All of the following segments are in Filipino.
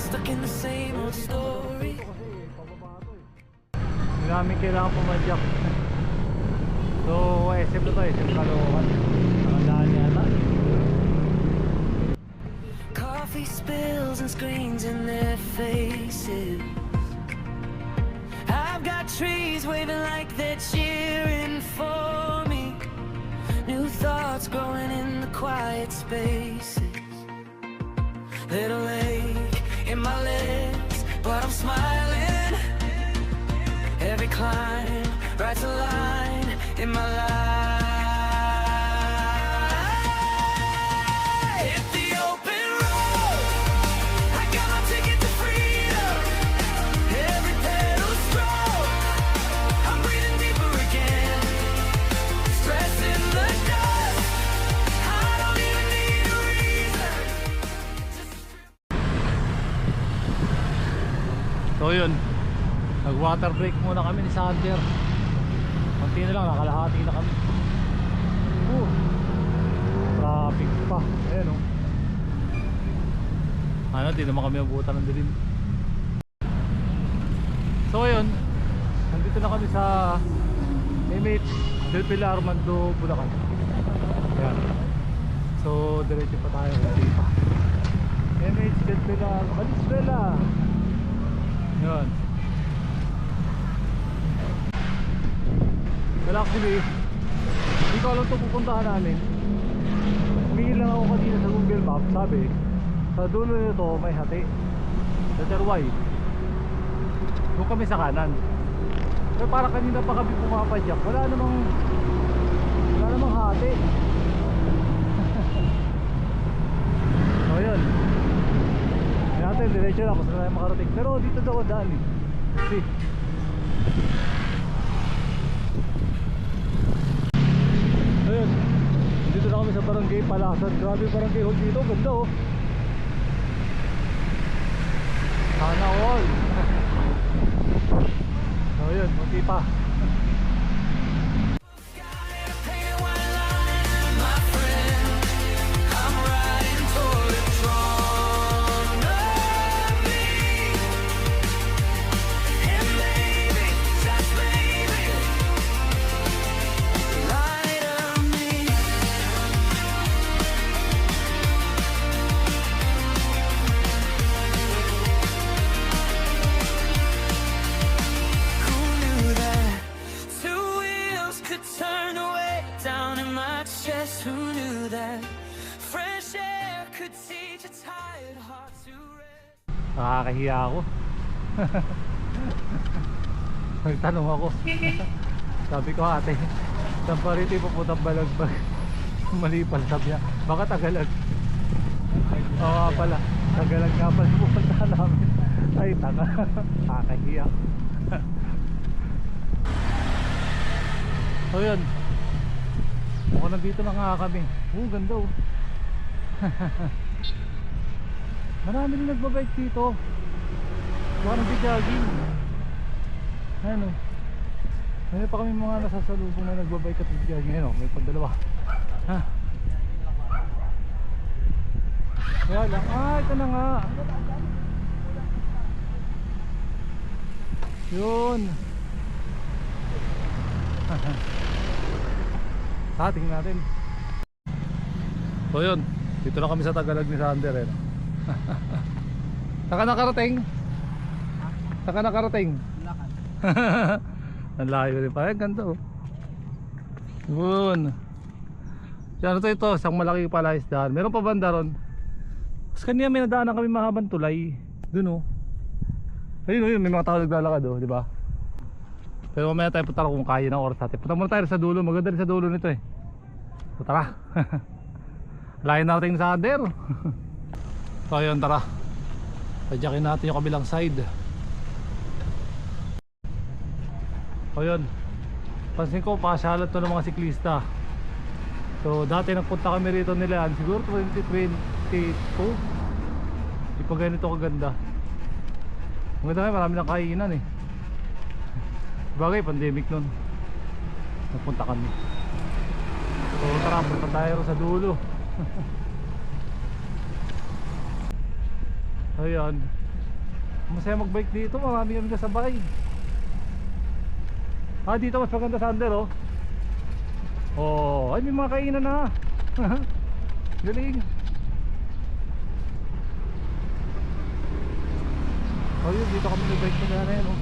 stuck in the same old story. Hindi namin kailangan pumadyak. So, SM na to, SM Caloocan. Nakandaan yata. Coffee spills and screens in their faces. I've got trees waving like they're cheering for me. New thoughts growing in the quiet spaces. Little ache in my legs, but I'm smiling. Every climb writes a line in my life. Hit the open road, I got my ticket to freedom. Every pedal stroke, I'm breathing deeper again. Stress in the dust, I don't even need a reason. So yun, nag water break muna kami ni Sander. Konti na lang, nakalahati na kami. Traffic pa. Ayan o. Ano, di naman kami abutan ng dilim. So ayun, nandito na kami sa MH Del Pilar, Mando, Bulacan. Ayan. So diretso pa tayo kasi pa MH Del Pilar, Valenzuela. Ayan. Well actually, hindi ko alam ito pupuntahan namin. Humingi lang ako kanina sa Google Maps. Sabi, sa dulo nito may hati. Letter Y. Doon kami sa kanan. Pero para kanina pa kami pumapadyak, wala namang hati. So yun, hindi natin, diretso lang kung saan tayo makarating. Pero dito daw daan eh. See. Ayun, dito na kami sa Barangay Palasan. Grabe yung barangay hall dito, ganda oh. Sana all. So yun, munti pa. Who knew that fresh air could teach a tired heart to rest? Nakakahiya ako. Nagtanong ako. Sabi ko, ate, saan pa rito pupuntang Balagbag? Mali pala, sabi niya, baka Tagalog. Oo nga pala, Tagalog nga pala pupunta namin. Ay tanga. Nakakahiya. So yun, mukhang nandito na nga kami. Ganda oh. Marami rin nagbabike dito. Baka nag-jogging. Ayan oh. May pa kami mga nasasalubong na nagbabike at nag-jogging. Ayan oh, may pandalawa. Ha? Kaya lang, ito na nga. Yun. Tingnan natin. So yun, dito na kami sa Tagalog ni Sander eh. Saka nakarating? Saka nakarating? Bulacan. Ang layo rin pa. Ganda oh. Yun. Yan ito, isang malaki pala isdaan. Meron pa banda ron. Tapos kanina may nadaanan kami mahabang tulay. Dun oh. Ayun oh, may mga tao naglalakad oh, di ba? Pero mamaya tayo punta kung kaya ng oras natin. Punta muna tayo sa dulo, maganda rin sa dulo nito eh. So tara. Layo natin sa Sander. So ayun, tara. Padyakin natin yung kabilang side. So yun, pansin ko pasyalan to ng mga siklista. So dati nagpunta kami rito nila, siguro 2022. Di pa ganito kaganda. Maganda kayo, marami ng kainan eh. Bagay, pandemic nun nagpunta kami. So tara, punta tayo sa dulo. Ayan, Masaya magbike dito, marami kami kasabay. Dito mas maganda sa under oh. Oh, ay may mga kainan na. Galing. Oh yun, dito kami nagbike na gana yan oh.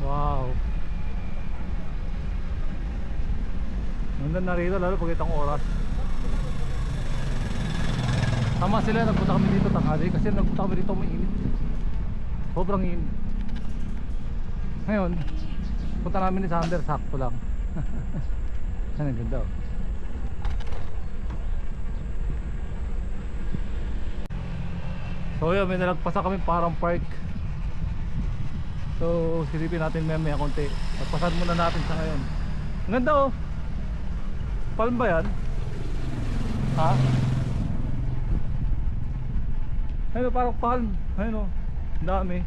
Wow. Ganda na rito lalo pag itong oras. Tama sila, nagpunta kami dito tanghali kasi nagpunta kami dito mainit. Sobrang init. Ngayon, punta namin ni Sander, sakto lang. Ang ganda oh. So yun, may nalagpasan kami parang park. So silipin natin maya konti. Pagpasan muna natin sa ngayon. Ang ganda oh. Palm ba yan? Ha? Ayun oh, parang palm. Ayun oh, ang dami.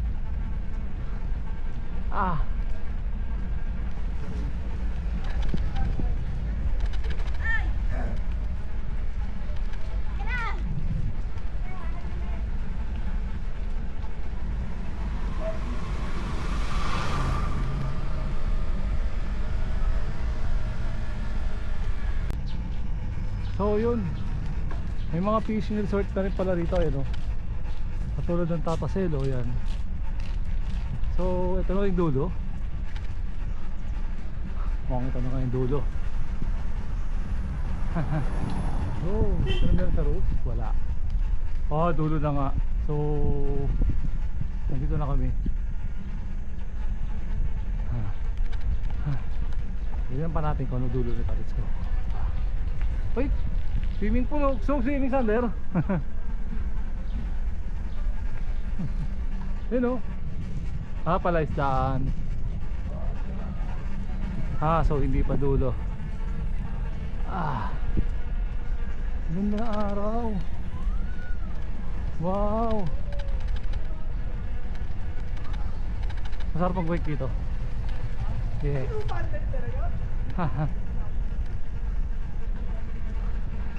So yun, may mga fishing resort na rin pala rito ayun, katulad ng Tataselo yan. So ito na yung dulo. Makikita na kayong dulo. Oh, ito na meron sa roof? Wala. Dulo na nga. So nandito na kami. Tignan pa natin kung ano dulo nito. Let's go. Wait, swimming pool. Gusto mong swimming, Sander? Yun o. Pala isdaan. So hindi pa dulo. Ganda na araw. Wow. Masarap mag-bike dito. Yeah.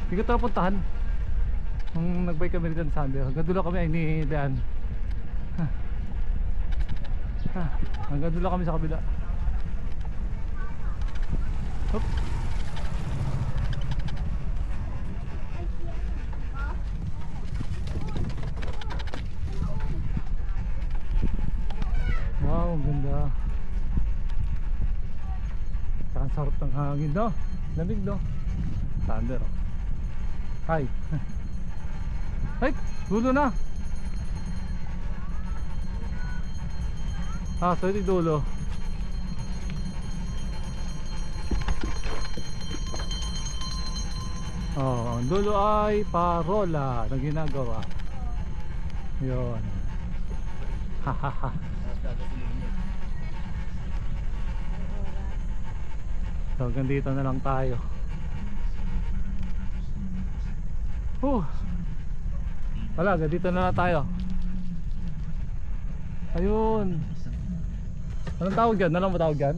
Hindi ko ito napuntahan nung nagbike kami dito sa Sander. Hanggang dulo kami ay ni Dean. Hanggang dulo kami sa kabila. Hop. Wow, ang ganda. Saka ang sarap ng hangin no. Lamig no. Sander oh. Hi. Ay, dulo na. So ito dulo. Ang dulo ay parola na ginagawa. Yun. Hahaha. So hanggang dito na lang tayo. Wala, dito na tayo. Ayun. Anong tawag yan? Ano ba tawag yan?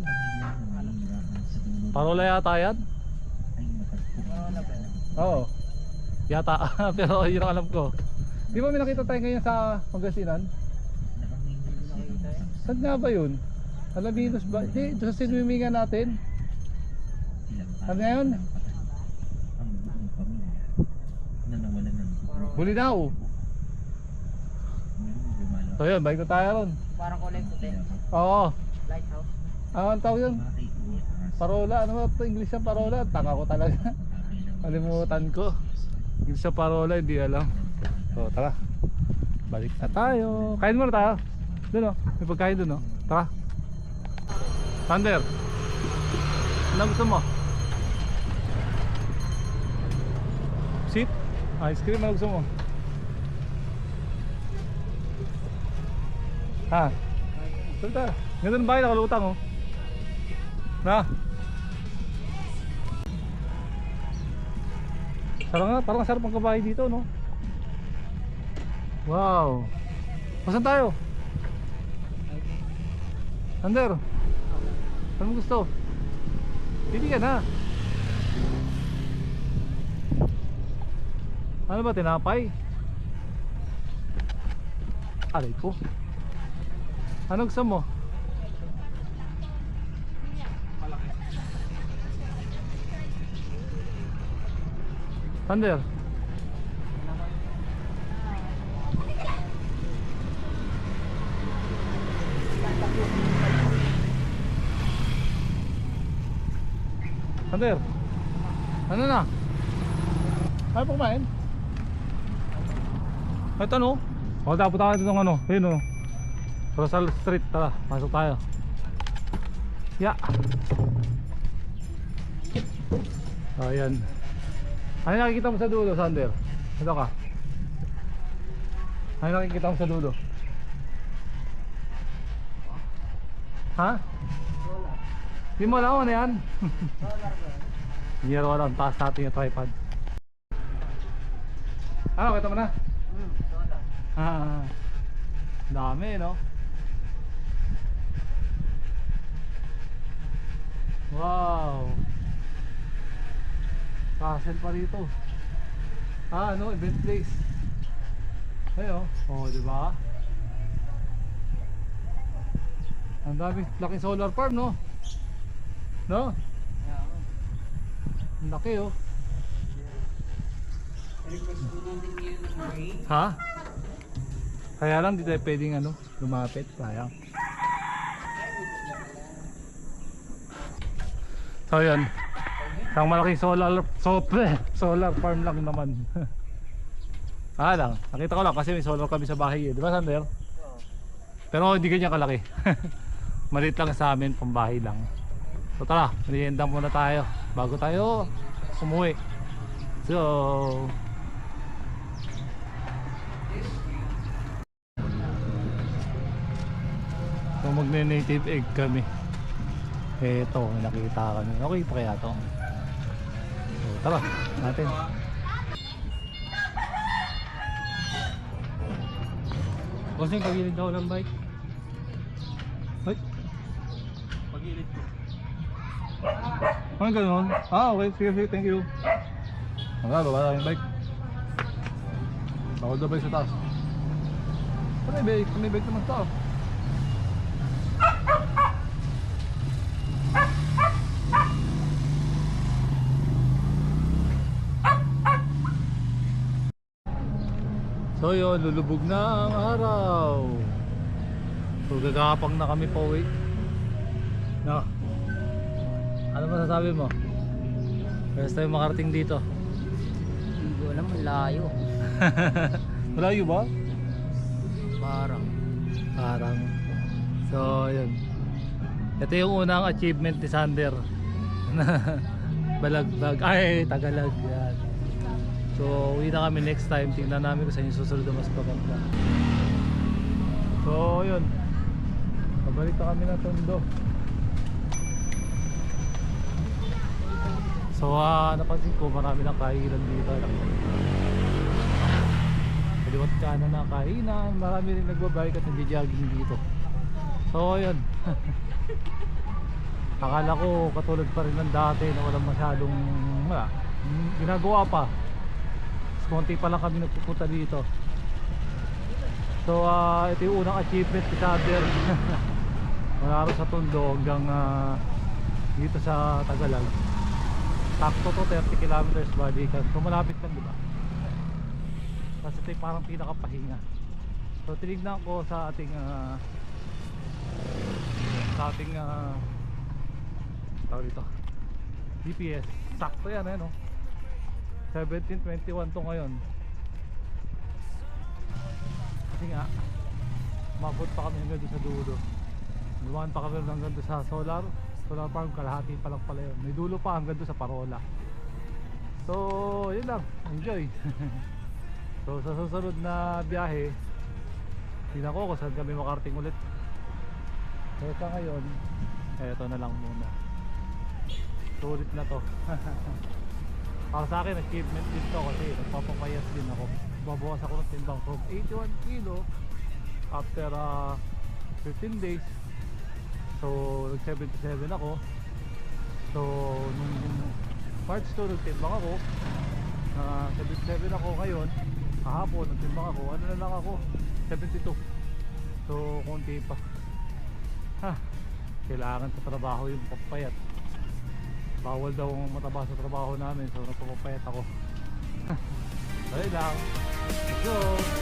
Parola yata yan? Oo. Yata. Pero yun ang alam ko. Di ba may nakita tayo ngayon sa Pangasinan? Saan nga ba yun? Alaminos ba? Hindi, doon sa sinwimingan natin. Ano nga yun? Bulinaw. So yun, balik na tayo ron. Parang kulay puti. Oo. Lighthouse. Ang tawag yun? Parola. Ano ba ito? English na parola? Tanga ko talaga. Kalimutan ko. English na parola, hindi alam. So tara, balik na tayo. Kain muna tayo. Doon o, may pagkain doon o. Tara. Sander, ano gusto mo? Seat? Ice cream, ano gusto mo? Salita. Ganda ng bahay, nakalutang oh. Parang sarap ang kabahay dito no. Wow. Saan tayo? Sander, ano mo gusto? Pili ka na. Ano ba, tinapay? Aray ko. Ano gusto mo? Malaki. Thunder. Thunder. Ano na? Ay, pa kumain? Ito no? O, dapat tayo dito ng ano. Ayun no. Rosal Street. Tara, pasok tayo. Ya. O, ayan. Ano nakikita mo sa dulo, Sander? Ito ka. Ano nakikita mo sa dulo? Ha? Di mo alam ano yan? Hindi rin alam, taas natin yung tripod. Ano, kita mo na? Ah, dami no? Wow. Castle pa dito. Ah, ano, event place. Ayo, oh, di ba? Ang dami, laking solar farm, no? No? Ang laki, oh. Ha? Kaya lang di tayo pwedeng ano, lumapit, sayang. So yun, isang malaking solar farm lang naman. Lang, nakita ko lang kasi may solar kami sa bahay eh, di ba Sander? Pero hindi ganyan kalaki. Maliit lang sa amin, pambahay lang. So tara, merienda muna tayo bago tayo umuwi. So magne-native egg kami. Eto, nakita kami. Okay pa kaya to? So, tara, natin. Kasi pagilid daw ng bike. Ay. Pagilid ko. Ano ganun? Okay, sige, thank you. Baba na yung bike. Bawal daw bike sa taas. May bike naman sa taas. So yun, lulubog na ang araw. So gagapang na kami pa uwi. No. Ano masasabi mo? First time makarating dito. Hindi ko alam, malayo. Malayo ba? Parang. So yun. Ito yung unang achievement ni Sander. Balagbag. Ay, Tagalag. Yan. So uwi na kami next time. Tingnan namin kung saan yung susunod na mas maganda. So yun, pabalik na kami ng Tondo. So napansin ko marami ng kainan dito. Kaliwat kanan na kainan. Marami rin nagbabike at nagja-jogging dito. So yun. Akala ko katulad pa rin ng dati na walang masyadong ginagawa pa. Konti pa lang kami nagpupunta dito. So ito yung unang achievement ni Sander. Mula rin sa Tondo hanggang dito sa Tagalag. Takto to 30 kilometers balikan. So malapit lang, diba? Kasi ito yung parang pinakapahinga. So tinignan ko sa ating tawag dito, GPS. Sakto yan eh, no? 17:21 to ngayon. Kasi nga mabot pa kami hanggang doon sa dulo. Lumaan pa kami hanggang doon sa solar farm. Kalahati pa lang pala yun. May dulo pa hanggang doon sa Parola. So yun lang, enjoy. So sa susunod na biyahe, tingnan ko kung saan kami makarating ulit. Kaya sa ngayon, eto na lang muna. Sulit na to. Para sa akin, achievement din to kasi nagpapapayas din ako. Babawas ako ng timbang from 81 kilo after 15 days. So nag 77 ako. So nung March 2 nagtimbang ako, 77 ako ngayon. Kahapon nagtimbang ako, ano na lang ako, 72. So konti pa. Kailangan sa trabaho yung papayat. Bawal daw mataba sa trabaho namin, so nagpapapayat ako. Ayun lang, let's go.